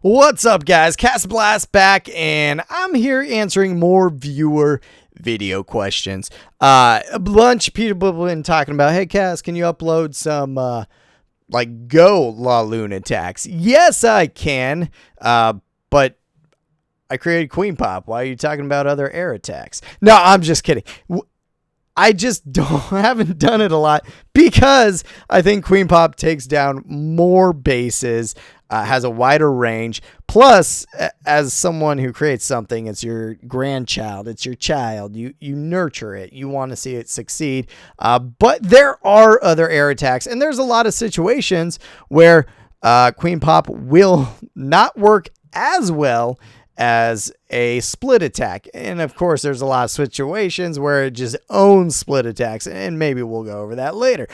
What's up, guys? CastnBlast back, and I'm here answering more viewer video questions. A bunch of people have been talking about, hey, Cast, can you upload some like GoLaLoon attacks? Yes, I can, but I created Queen Pop. Why are you talking about other air attacks? No, I'm just kidding. I just haven't done it a lot because I think Queen Pop takes down more bases, has a wider range. Plus, as someone who creates something, it's your grandchild, it's your child. You nurture it. You want to see it succeed. But there are other air attacks, and there's a lot of situations where Queen Pop will not work as well as a split attack. And of course, there's a lot of situations where it just owns split attacks, and maybe we'll go over that later.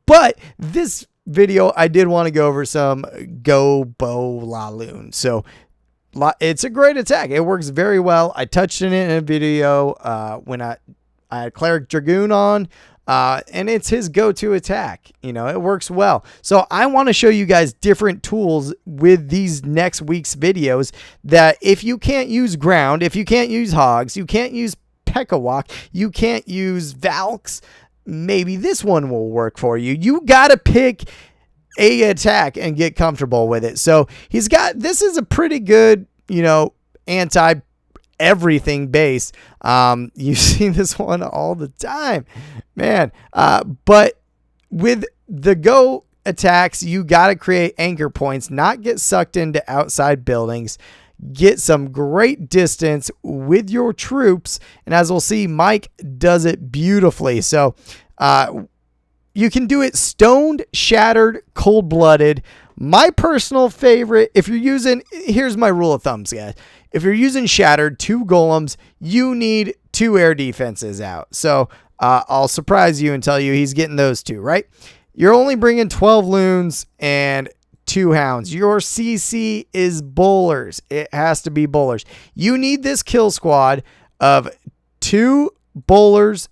But this video, I did want to go over some GoBoLoon. So it's a great attack. It works very well. I touched on it in a video when I had Cleric Dragoon on, and it's his go-to attack. You know, it works well. So I want to show you guys different tools with these next week's videos that if you can't use ground, if you can't use hogs, you can't use P.E.K.K.A.Walk, you can't use Valks, maybe this one will work for you. You got to pick a attack and get comfortable with it. So he's got, this is a pretty good, you know, anti everything base. You see this one all the time, man. But with the Go attacks, you got to create anchor points, not get sucked into outside buildings, get some great distance with your troops. And as we'll see, Mike does it beautifully. So, you can do it stoned, shattered, cold-blooded. My personal favorite, if you're using, here's my rule of thumbs, guys. If you're using shattered, 2 golems, you need 2 air defenses out. So I'll surprise you and tell you he's getting those 2, right? You're only bringing 12 loons and 2 hounds. Your CC is bowlers. It has to be bowlers. You need this kill squad of 2 bowlers,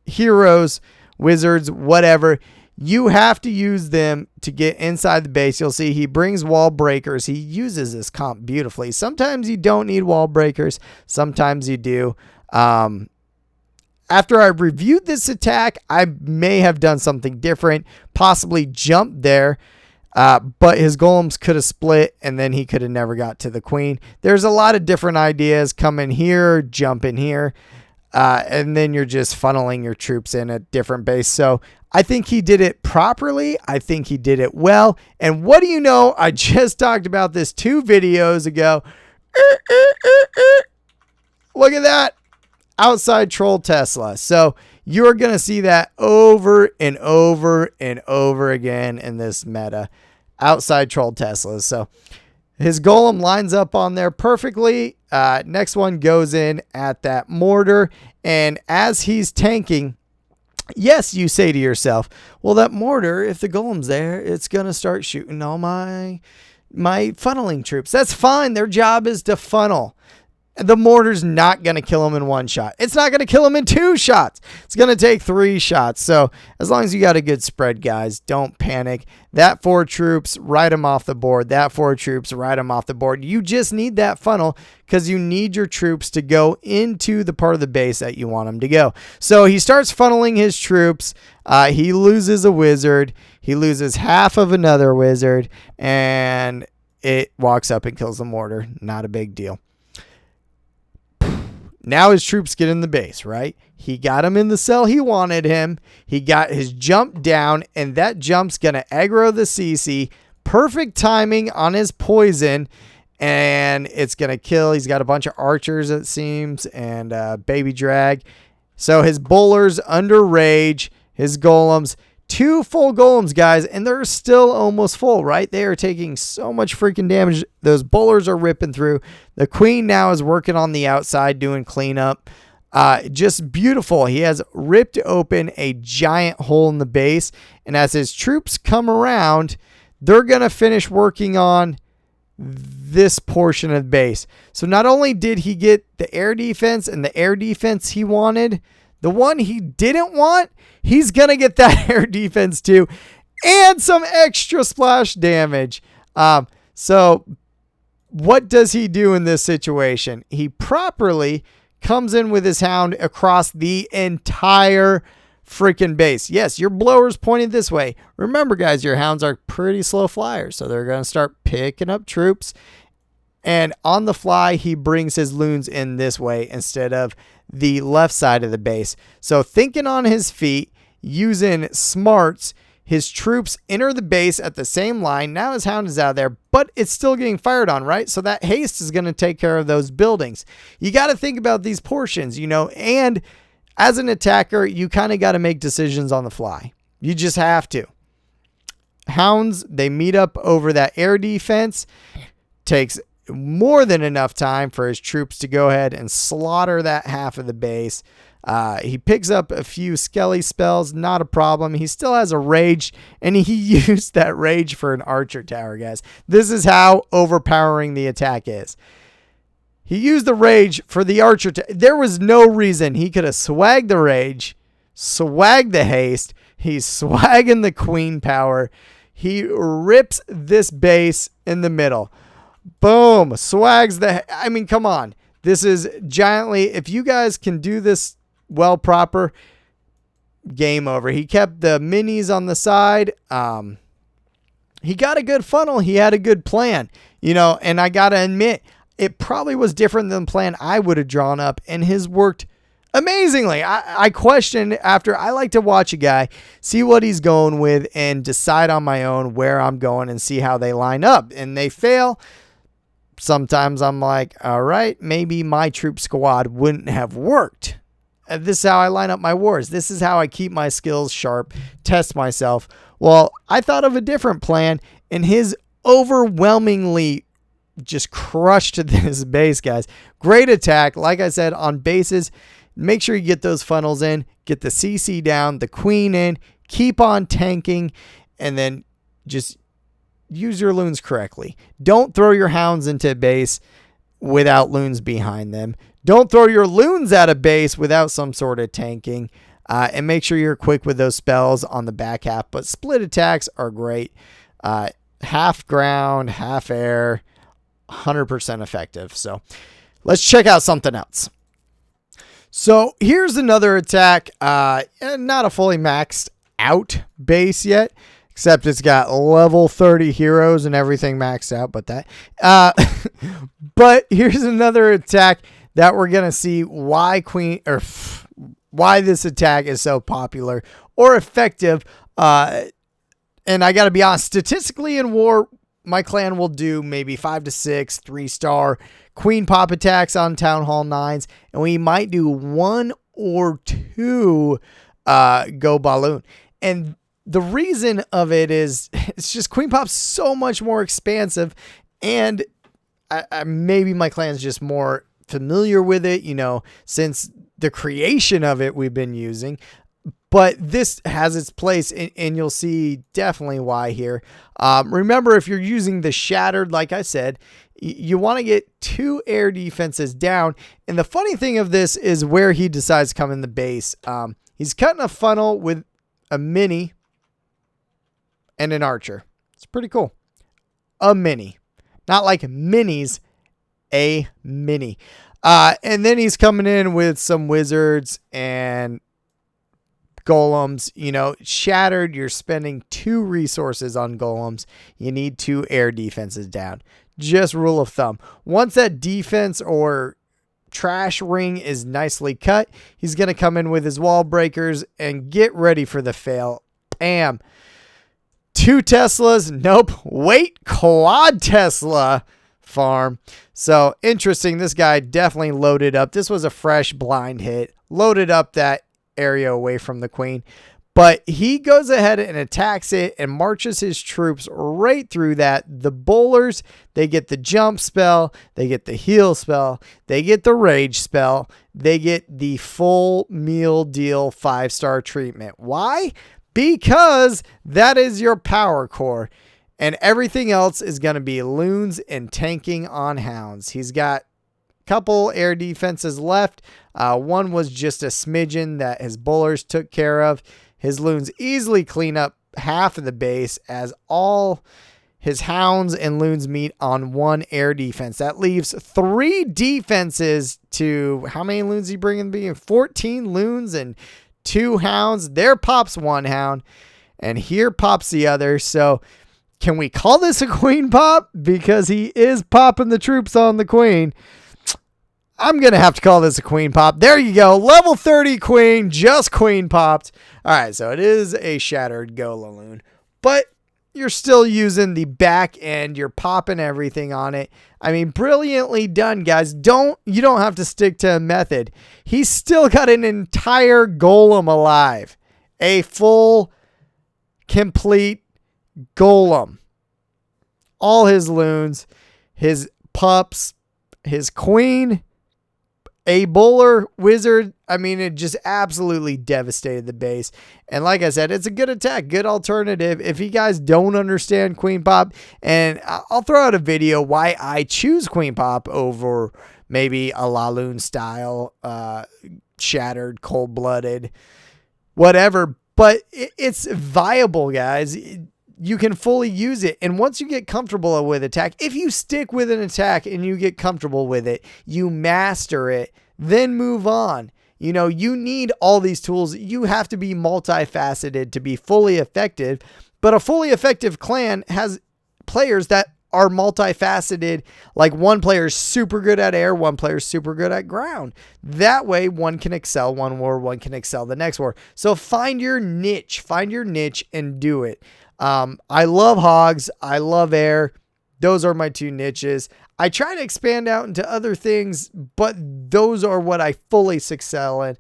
heroes, wizards, whatever. You have to use them to get inside the base. You'll see he brings wall breakers. He uses this comp beautifully. Sometimes you don't need wall breakers. Sometimes you do. After I reviewed this attack, I may have done something different, possibly jumped there, but his golems could have split, and then he could have never got to the queen. There's a lot of different ideas. Come in here, jump in here. And then you're just funneling your troops in a different base. So I think he did it properly. I think he did it well. And what do you know? I just talked about this 2 videos ago. Look at that. Outside troll Tesla. So you're going to see that over and over and over again in this meta. Outside troll Tesla. So his golem lines up on there perfectly. Next one goes in at that mortar. And as he's tanking, yes, you say to yourself, well, that mortar, if the golem's there, it's going to start shooting all my funneling troops. That's fine. Their job is to funnel. The mortar's not going to kill him in 1 shot. It's not going to kill him in 2 shots. It's going to take 3 shots. So as long as you got a good spread, guys, don't panic. That 4 troops, write them off the board. That 4 troops, write them off the board. You just need that funnel because you need your troops to go into the part of the base that you want them to go. So he starts funneling his troops. He loses a wizard. He loses half of another wizard. And it walks up and kills the mortar. Not a big deal. Now his troops get in the base, right? He got him in the cell he wanted him. He got his jump down, and that jump's going to aggro the CC. Perfect timing on his poison, and it's going to kill. He's got a bunch of archers, it seems, and baby drag. So his bowlers under rage, his golems. 2 full golems, guys, and they're still almost full, right? They are taking so much freaking damage. Those bowlers are ripping through. The queen now is working on the outside doing cleanup. Just beautiful. He has ripped open a giant hole in the base, and as his troops come around, they're going to finish working on this portion of the base. So not only did he get the air defense and the air defense he wanted, the one he didn't want, he's going to get that air defense too, and some extra splash damage. So what does he do in this situation? He properly comes in with his hound across the entire freaking base. Yes, your blower's pointed this way. Remember, guys, your hounds are pretty slow flyers, so they're going to start picking up troops. And on the fly, he brings his loons in this way instead of the left side of the base. So thinking on his feet, using smarts, his troops enter the base at the same line. Now his hound is out of there, but it's still getting fired on, right? So that haste is going to take care of those buildings. You got to think about these portions, you know, and as an attacker, you kind of got to make decisions on the fly. You just have to. Hounds, they meet up over that air defense. Takes more than enough time for his troops to go ahead and slaughter that half of the base. He picks up a few skelly spells, not a problem. He still has a rage, and he used that rage for an archer tower, guys. This is how overpowering the attack is. He used the rage for the archer. There was no reason he could have swagged the rage, swagged the haste. He's swagging the queen power. He rips this base in the middle. Boom, swags I mean, come on. This is giantly, if you guys can do this well proper, game over. He kept the minis on the side. He got a good funnel. He had a good plan, you know, and I got to admit, it probably was different than the plan I would have drawn up, and his worked amazingly. I questioned after. I like to watch a guy, see what he's going with, and decide on my own where I'm going and see how they line up. And they fail. Sometimes I'm like, all right, maybe my troop squad wouldn't have worked. This is how I line up my wars. This is how I keep my skills sharp, test myself. Well, I thought of a different plan, and his overwhelmingly just crushed this base, guys. Great attack. Like I said, on bases, make sure you get those funnels in, get the CC down, the queen in, keep on tanking, and then just use your loons correctly. Don't throw your hounds into base without loons behind them. Don't throw your loons out of base without some sort of tanking. And make sure you're quick with those spells on the back half. But split attacks are great. Half ground, half air, 100% effective. So let's check out something else. So here's another attack. Not a fully maxed out base yet. Except it's got level 30 heroes and everything maxed out, but that. But here's another attack that we're gonna see why why this attack is so popular or effective. And I gotta be honest, statistically in war, my clan will do maybe 5 to 6 3-star queen pop attacks on Town Hall 9s, and we might do 1 or 2 GoBoLoon. And the reason of it is it's just queen pop's so much more expansive, and maybe my clan's just more familiar with it, you know, since the creation of it we've been using. But this has its place, and you'll see definitely why here. Remember, if you're using the Shattered, like I said, you want to get 2 air defenses down. And the funny thing of this is where he decides to come in the base. He's cutting a funnel with a mini and an archer. It's pretty cool. A mini. Not like minis, a mini. And then he's coming in with some wizards and golems. You know, Shattered, you're spending 2 resources on golems. You need 2 air defenses down. Just rule of thumb. Once that defense or trash ring is nicely cut, he's going to come in with his wall breakers and get ready for the fail. Bam. 2 Teslas. Nope. Wait. Quad Tesla farm. So interesting. This guy definitely loaded up. This was a fresh blind hit. Loaded up that area away from the queen. But he goes ahead and attacks it and marches his troops right through that. The bowlers, they get the jump spell. They get the heal spell. They get the rage spell. They get the full meal deal 5-star treatment. Why? Because that is your power core, and everything else is going to be loons and tanking on hounds. He's got a couple air defenses left. One was just a smidgen that his bowlers took care of. His loons easily clean up half of the base as all his hounds and loons meet on 1 air defense. That leaves 3 defenses to how many loons he bring in the beginning? 14 loons and 2 hounds. There pops 1 hound, and here pops the other. So can we call this a queen pop? Because he is popping the troops on the queen. I'm going to have to call this a queen pop. There you go. Level 30 queen, just queen popped. All right, so it is a shattered GoLaLoon, but you're still using the back end. You're popping everything on it. I mean, brilliantly done, guys. You don't have to stick to a method. He's still got an entire golem alive. A full, complete golem. All his loons, his pups, his queen, a bowler, wizard. I mean, it just absolutely devastated the base. And like I said, it's a good attack, good alternative. If you guys don't understand Queen Pop, and I'll throw out a video why I choose Queen Pop over maybe a LaLoon style, shattered, cold-blooded, whatever. But it's viable, guys. You can fully use it. And once you get comfortable with attack, if you stick with an attack and you get comfortable with it, you master it, then move on. You know, you need all these tools. You have to be multifaceted to be fully effective. But a fully effective clan has players that are multifaceted. Like one player is super good at air, one player is super good at ground. That way one can excel one war, one can excel the next war. So find your niche and do it. I love hogs. I love air. Those are my 2 niches. I try to expand out into other things, but those are what I fully excel in.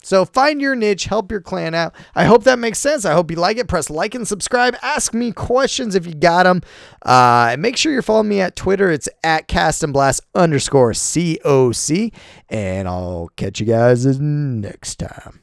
So find your niche, help your clan out. I hope that makes sense. I hope you like it. Press like and subscribe. Ask me questions if you got them. And make sure you're following me at Twitter. It's at CastnBlast_COC. And I'll catch you guys next time.